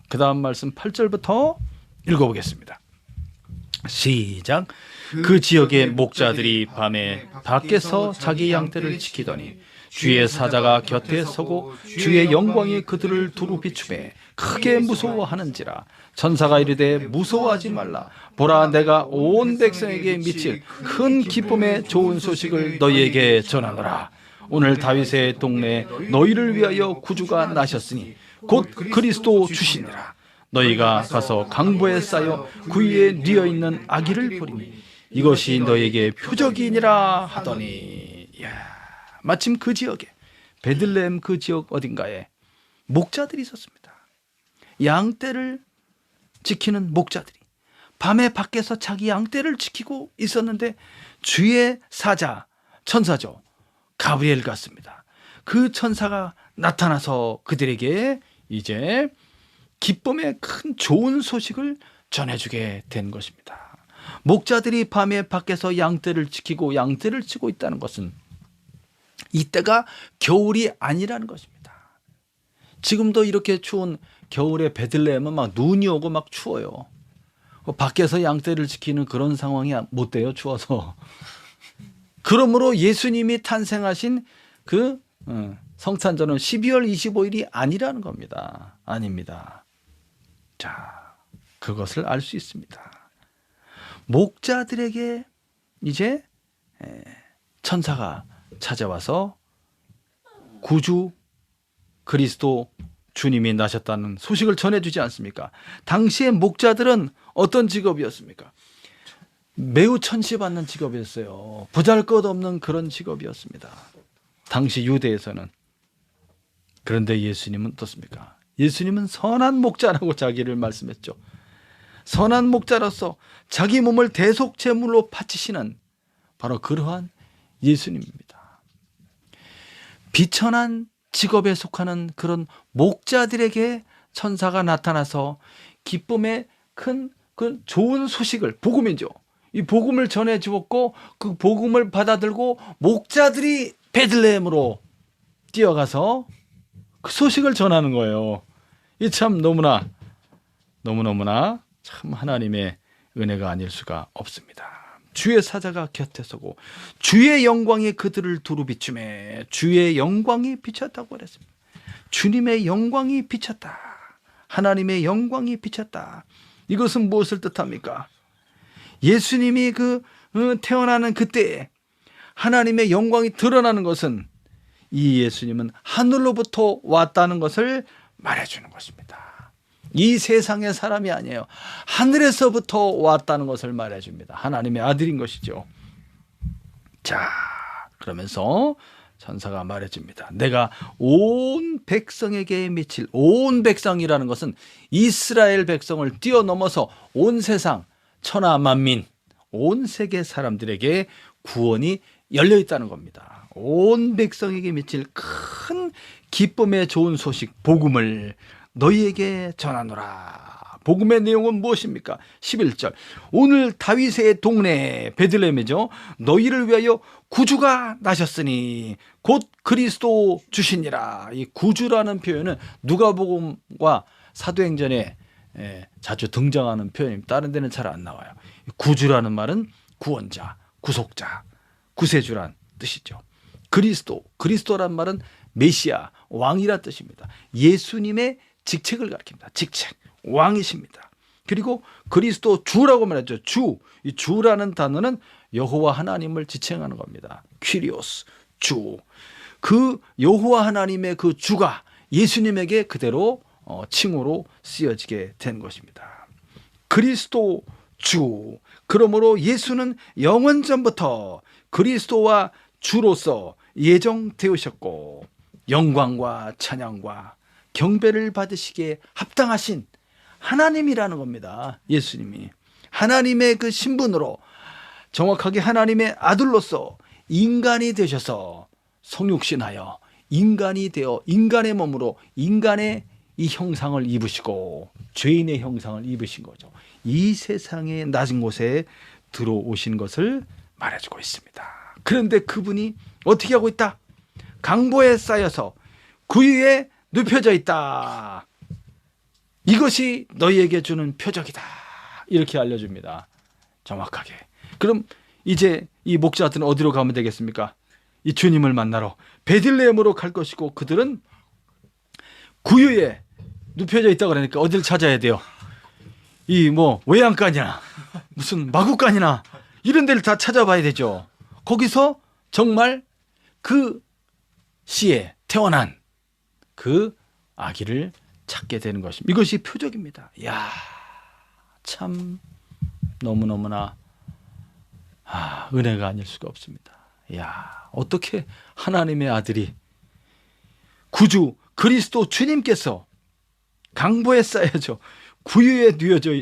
그 다음 말씀 8절부터 읽어보겠습니다. 시작. 그 지역의 목자들이 밤에 밖에서 자기 양떼를 지키더니 주의 사자가 곁에 서고 주의 영광이 그들을 두루 비추매 크게 무서워하는지라. 천사가 이르되 무서워하지 말라. 보라, 내가 온 백성에게 미칠 큰 기쁨의 좋은 소식을 너희에게 전하노라. 오늘 다윗의 동네에 너희를 위하여 구주가 나셨으니 곧 그리스도 주시니라. 너희가 가서 강보에 쌓여 그 위에 뉘어 있는 아기를 보리니 이것이 너희에게 표적이니라 하더니. 마침 그 지역에, 베들레헴 그 지역 어딘가에 목자들이 있었습니다. 양떼를 지키는 목자들이 밤에 밖에서 자기 양떼를 지키고 있었는데 주의 사자, 천사죠, 가브리엘 같습니다. 그 천사가 나타나서 그들에게 이제 기쁨의 큰 좋은 소식을 전해주게 된 것입니다. 목자들이 밤에 밖에서 양떼를 지키고 양떼를 치고 있다는 것은 이때가 겨울이 아니라는 것입니다. 지금도 이렇게 추운 겨울에 베들레헴은 막 눈이 오고 막 추워요. 밖에서 양떼를 지키는 그런 상황이 못 돼요, 추워서. 그러므로 예수님이 탄생하신 그 성탄절은 12월 25일이 아니라는 겁니다. 아닙니다. 자, 그것을 알 수 있습니다. 목자들에게 이제 천사가 찾아와서 구주 그리스도 주님이 나셨다는 소식을 전해주지 않습니까? 당시의 목자들은 어떤 직업이었습니까? 매우 천시받는 직업이었어요. 보잘것없는 그런 직업이었습니다. 당시 유대에서는. 그런데 예수님은 어떻습니까? 예수님은 선한 목자라고 자기를 말씀했죠. 선한 목자로서 자기 몸을 대속제물로 바치시는 바로 그러한 예수님입니다. 비천한 직업에 속하는 그런 목자들에게 천사가 나타나서 기쁨의 큰 그 좋은 소식을, 복음이죠, 이 복음을 전해 주었고 그 복음을 받아들고 목자들이 베들레헴으로 뛰어가서 그 소식을 전하는 거예요. 이 참 너무너무나 참 하나님의 은혜가 아닐 수가 없습니다. 주의 사자가 곁에 서고 주의 영광이 그들을 두루 비추매. 주의 영광이 비쳤다고 그랬습니다. 주님의 영광이 비쳤다. 하나님의 영광이 비쳤다. 이것은 무엇을 뜻합니까? 예수님이 태어나는 그때에 하나님의 영광이 드러나는 것은 이 예수님은 하늘로부터 왔다는 것을 말해주는 것입니다. 이 세상의 사람이 아니에요. 하늘에서부터 왔다는 것을 말해줍니다. 하나님의 아들인 것이죠. 자, 그러면서 천사가 말해줍니다. 내가 온 백성에게 미칠, 온 백성이라는 것은 이스라엘 백성을 뛰어넘어서 온 세상, 천하 만민, 온 세계 사람들에게 구원이 열려 있다는 겁니다. 온 백성에게 미칠 큰 기쁨의 좋은 소식, 복음을 너희에게 전하노라. 복음의 내용은 무엇입니까? 11절. 오늘 다윗의 동네 베들레헴이죠. 너희를 위하여 구주가 나셨으니 곧 그리스도 주시니라. 이 구주라는 표현은 누가복음과 사도행전에 자주 등장하는 표현입니다. 다른 데는 잘 안 나와요. 구주라는 말은 구원자, 구속자, 구세주란 뜻이죠. 그리스도란 말은 메시아, 왕이란 뜻입니다. 예수님의 직책을 가리킵니다. 직책, 왕이십니다. 그리고 그리스도 주라고 말했죠. 주, 이 주라는 단어는 여호와 하나님을 지칭하는 겁니다. 퀴리오스, 주. 그 여호와 하나님의 그 주가 예수님에게 그대로 칭호로 쓰여지게 된 것입니다. 그리스도 주. 그러므로 예수는 영원전부터 그리스도와 주로서 예정되으셨고 영광과 찬양과 경배를 받으시기에 합당하신 하나님이라는 겁니다. 예수님이 하나님의 그 신분으로, 정확하게 하나님의 아들로서 인간이 되셔서 성육신하여 인간이 되어 인간의 몸으로 인간의 이 형상을 입으시고 죄인의 형상을 입으신 거죠. 이 세상의 낮은 곳에 들어오신 것을 말해주고 있습니다. 그런데 그분이 어떻게 하고 있다? 강보에 쌓여서 그 위에 눕혀져 있다. 이것이 너희에게 주는 표적이다. 이렇게 알려줍니다. 정확하게. 그럼 이제 이 목자들은 어디로 가면 되겠습니까? 이 주님을 만나러 베들레헴으로 갈 것이고, 그들은 구유에 눕혀져 있다고 그러니까 어디를 찾아야 돼요? 이 뭐 외양간이나 무슨 마구간이나 이런 데를 다 찾아봐야 되죠. 거기서 정말 그 시에 태어난 그 아기를 찾게 되는 것입니다. 이것이 표적입니다. 이야, 참 너무너무나 은혜가 아닐 수가 없습니다. 이야, 어떻게 하나님의 아들이, 구주 그리스도 주님께서 강보에 쌓여져 구유에 누워져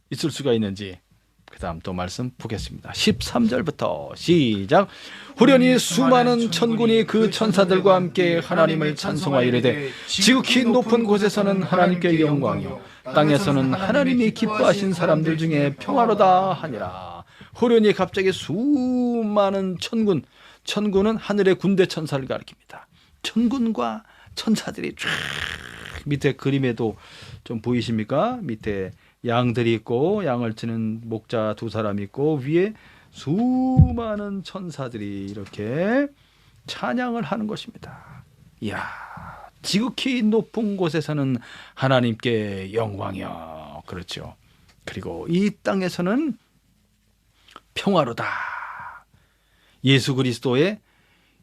있을 수가 있는지, 그 다음 또 말씀 보겠습니다. 13절부터 시작. 후련히 수많은 천군이 그 천사들과 함께 하나님을 찬송하여 이르되, 지극히 높은 곳에서는 하나님께 영광이요 땅에서는 하나님이 기뻐하신 사람들 중에 평화로다 하니라. 후련히 갑자기 수많은 천군, 천군은 하늘의 군대 천사를 가리킵니다. 천군과 천사들이 쫙, 밑에 그림에도 좀 보이십니까? 밑에 양들이 있고 양을 치는 목자 두 사람이 있고, 위에 수많은 천사들이 이렇게 찬양을 하는 것입니다. 이야, 지극히 높은 곳에서는 하나님께 영광이여. 그렇죠. 그리고 이 땅에서는 평화로다. 예수 그리스도의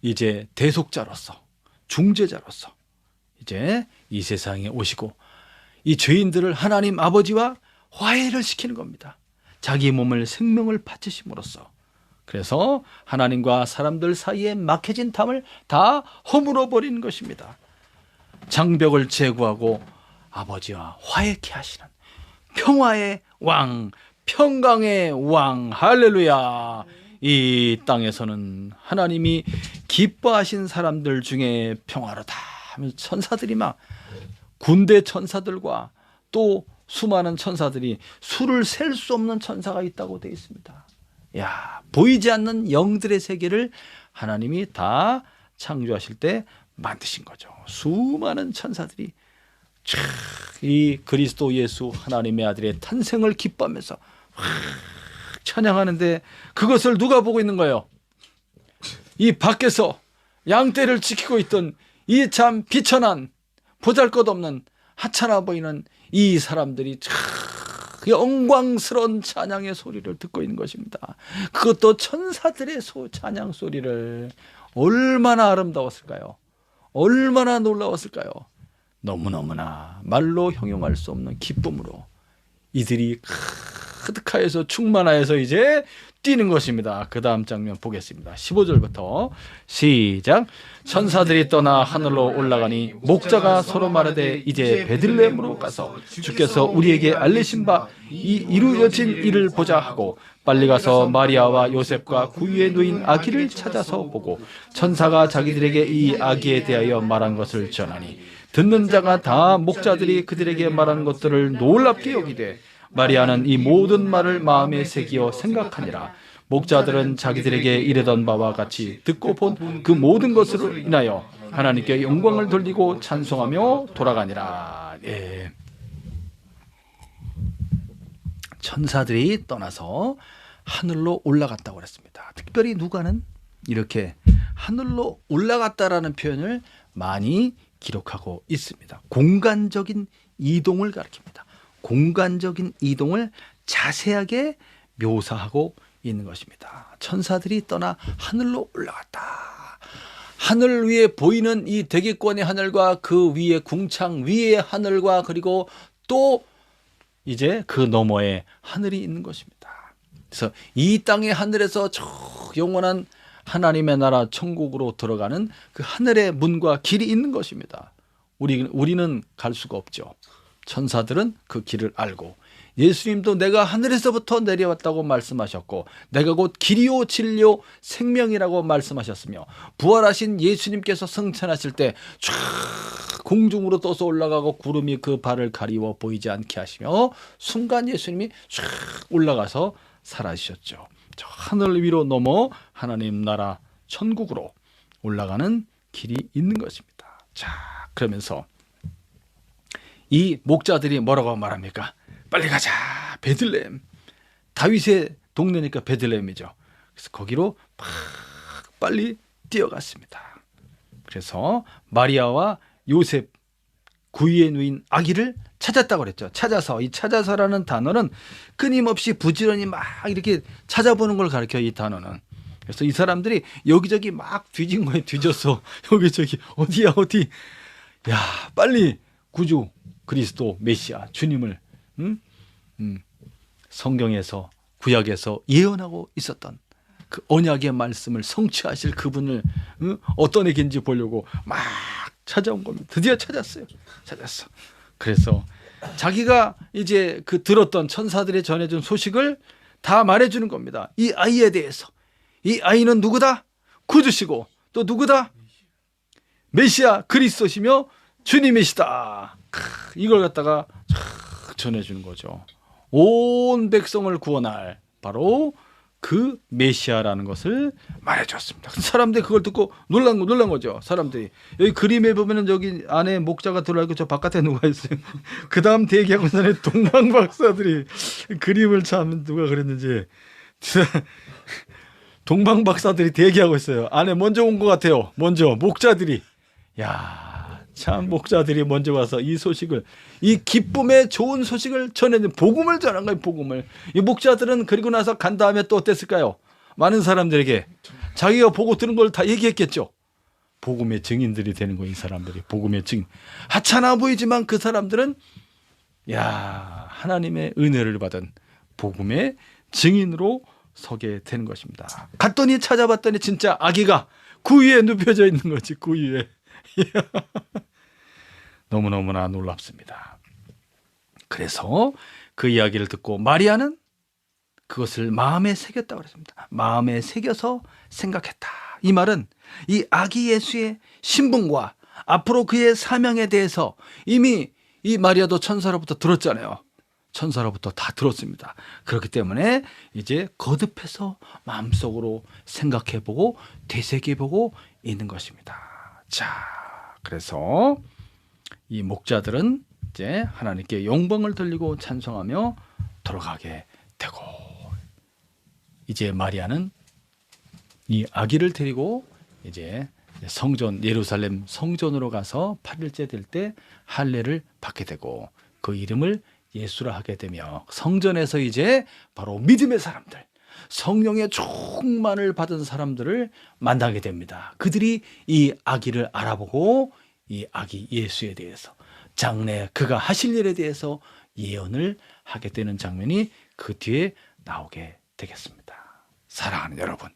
이제 대속자로서, 중재자로서 이제 이 세상에 오시고 이 죄인들을 하나님 아버지와 화해를 시키는 겁니다. 자기 몸을 생명을 바치심으로써. 그래서 하나님과 사람들 사이에 막혀진 담을 다 허물어 버리는 것입니다. 장벽을 제거하고 아버지와 화해케 하시는 평화의 왕, 평강의 왕, 할렐루야. 이 땅에서는 하나님이 기뻐하신 사람들 중에 평화로다 하면서 천사들이 막, 군대 천사들과 또 수많은 천사들이, 수를 셀 수 없는 천사가 있다고 되어 있습니다. 야, 보이지 않는 영들의 세계를 하나님이 다 창조하실 때 만드신 거죠. 수많은 천사들이 이 그리스도 예수 하나님의 아들의 탄생을 기뻐하면서 찬양하는데, 그것을 누가 보고 있는 거예요? 이 밖에서 양떼를 지키고 있던 이 참 비천한, 보잘것없는, 하찮아 보이는 이 사람들이 영광스러운 찬양의 소리를 듣고 있는 것입니다. 그것도 천사들의 찬양 소리를. 얼마나 아름다웠을까요? 얼마나 놀라웠을까요? 너무너무나 말로 형용할 수 없는 기쁨으로 이들이 가득하여서 충만하여서 이제 뛰는 것입니다. 그 다음 장면 보겠습니다. 15절부터 시작. 천사들이 떠나 하늘로 올라가니 목자가 서로 말하되, 이제 베들레헴으로 가서 주께서 우리에게 알리신 바 이루어진 일을 보자 하고, 빨리 가서 마리아와 요셉과 구유에 누인 아기를 찾아서 보고 천사가 자기들에게 이 아기에 대하여 말한 것을 전하니, 듣는 자가 다 목자들이 그들에게 말한 것들을 놀랍게 여기되 마리아는 이 모든 말을 마음에 새기어 생각하니라. 목자들은 자기들에게 이르던 바와 같이 듣고 본 그 모든 것으로 인하여 하나님께 영광을 돌리고 찬송하며 돌아가니라. 예. 천사들이 떠나서 하늘로 올라갔다고 그랬습니다. 특별히 누가는 이렇게 하늘로 올라갔다라는 표현을 많이 기록하고 있습니다. 공간적인 이동을 가리킵니다. 공간적인 이동을 자세하게 묘사하고 있는 것입니다. 천사들이 떠나 하늘로 올라갔다. 하늘 위에 보이는 이 대기권의 하늘과 그 위에 궁창 위의 하늘과, 그리고 또 이제 그 너머에 하늘이 있는 것입니다. 그래서 이 땅의 하늘에서 저 영원한 하나님의 나라 천국으로 들어가는 그 하늘의 문과 길이 있는 것입니다. 우리는 갈 수가 없죠. 천사들은 그 길을 알고, 예수님도 내가 하늘에서부터 내려왔다고 말씀하셨고, 내가 곧 길이요 진리요 생명이라고 말씀하셨으며, 부활하신 예수님께서 승천하실 때 쫙 공중으로 떠서 올라가고 구름이 그 발을 가리워 보이지 않게 하시며, 순간 예수님이 쫙 올라가서 사라지셨죠. 저 하늘 위로 넘어 하나님 나라 천국으로 올라가는 길이 있는 것입니다. 자, 그러면서 이 목자들이 뭐라고 말합니까? 빨리 가자, 베들레헴. 다윗의 동네니까 베들레헴이죠. 그래서 거기로 막 빨리 뛰어갔습니다. 그래서 마리아와 요셉 구유에 누인 아기를 찾았다고 그랬죠. 찾아서. 이 찾아서라는 단어는 끊임없이 부지런히 막 이렇게 찾아보는 걸 가르쳐, 이 단어는. 그래서 이 사람들이 여기저기 막 뒤진 거예요. 뒤졌어. 여기저기 어디야 어디. 야, 빨리 구주 그리스도 메시아 주님을 성경에서 구약에서 예언하고 있었던 그 언약의 말씀을 성취하실 그분을 어떤 애인지 보려고 막 찾아온 겁니다. 드디어 찾았어요. 찾았어. 그래서 자기가 이제 그 들었던 천사들이 전해준 소식을 다 말해주는 겁니다. 이 아이에 대해서. 이 아이는 누구다? 구주시고 또 누구다? 메시아 그리스도시며 주님이시다. 이걸 갖다가 전해주는 거죠. 온 백성을 구원할 바로 그 메시아라는 것을 말해줬습니다. 사람들이 그걸 듣고 놀란 거죠. 사람들이. 여기 그림에 보면은 여기 안에 목자가 들어있고 저 바깥에 누가 있어요. 그 다음 대기하고 있는 동방 박사들이 그림을 참 누가 그랬는지 동방 박사들이 대기하고 있어요. 안에 먼저 온 것 같아요. 먼저 목자들이. 야, 참 목자들이 먼저 와서 이 소식을, 이 기쁨의 좋은 소식을 전해준, 복음을 전한 거예요. 복음을. 이 목자들은 그리고 나서 간 다음에 또 어땠을까요? 많은 사람들에게 자기가 보고 들은 걸 다 얘기했겠죠. 복음의 증인들이 되는 거예요. 이 사람들이 복음의 증인. 하찮아 보이지만 그 사람들은 야, 하나님의 은혜를 받은 복음의 증인으로 서게 되는 것입니다. 갔더니 찾아봤더니 진짜 아기가 구유에 눕혀져 있는 거지. 구유에. 너무너무나 놀랍습니다. 그래서 그 이야기를 듣고 마리아는 그것을 마음에 새겼다고 그랬습니다. 마음에 새겨서 생각했다. 이 말은 이 아기 예수의 신분과 앞으로 그의 사명에 대해서 이미 이 마리아도 천사로부터 들었잖아요. 천사로부터 다 들었습니다. 그렇기 때문에 이제 거듭해서 마음속으로 생각해보고 되새겨보고 있는 것입니다. 자, 그래서 이 목자들은 이제 하나님께 영광을 돌리고 찬송하며 돌아가게 되고, 이제 마리아는 이 아기를 데리고 이제 성전, 예루살렘 성전으로 가서 8일째 될 때 할례를 받게 되고, 그 이름을 예수라 하게 되며 성전에서 이제 바로 믿음의 사람들, 성령의 충만을 받은 사람들을 만나게 됩니다. 그들이 이 아기를 알아보고 이 아기 예수에 대해서, 장래 그가 하실 일에 대해서 예언을 하게 되는 장면이 그 뒤에 나오게 되겠습니다. 사랑하는 여러분,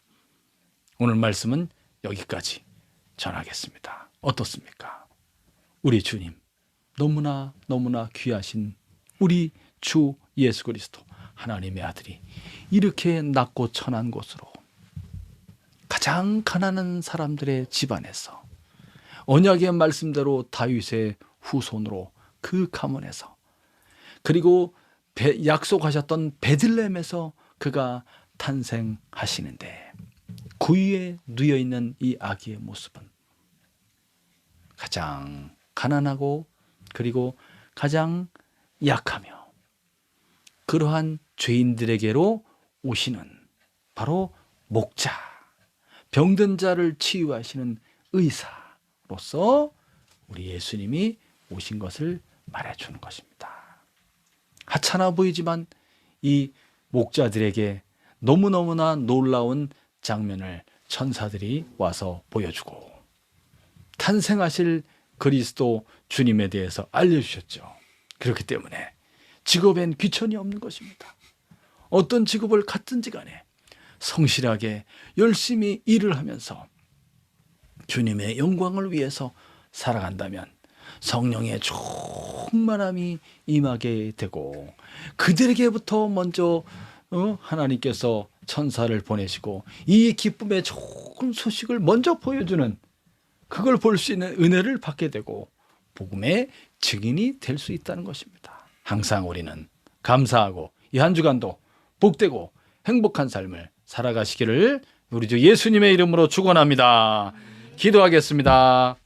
오늘 말씀은 여기까지 전하겠습니다. 어떻습니까? 우리 주님, 너무나 귀하신 우리 주 예수 그리스도 하나님의 아들이 이렇게 낮고 천한 곳으로 가장 가난한 사람들의 집안에서 언약의 말씀대로 다윗의 후손으로 그 가문에서, 그리고 약속하셨던 베들레헴에서 그가 탄생하시는데, 구유에 누여있는 이 아기의 모습은 가장 가난하고 그리고 가장 약하며 그러한 죄인들에게로 오시는 바로 목자, 병든 자를 치유하시는 의사로서 우리 예수님이 오신 것을 말해주는 것입니다. 하찮아 보이지만 이 목자들에게 너무너무나 놀라운 장면을 천사들이 와서 보여주고 탄생하실 그리스도 주님에 대해서 알려주셨죠. 그렇기 때문에 직업엔 귀천이 없는 것입니다. 어떤 직업을 갖든지 간에 성실하게 열심히 일을 하면서 주님의 영광을 위해서 살아간다면 성령의 충만함이 임하게 되고, 그들에게부터 먼저 하나님께서 천사를 보내시고 이 기쁨의 좋은 소식을 먼저 보여주는, 그걸 볼 수 있는 은혜를 받게 되고 복음의 증인이 될 수 있다는 것입니다. 항상 우리는 감사하고 이 한 주간도 복되고 행복한 삶을 살아가시기를 우리 주 예수님의 이름으로 축원합니다. 기도하겠습니다.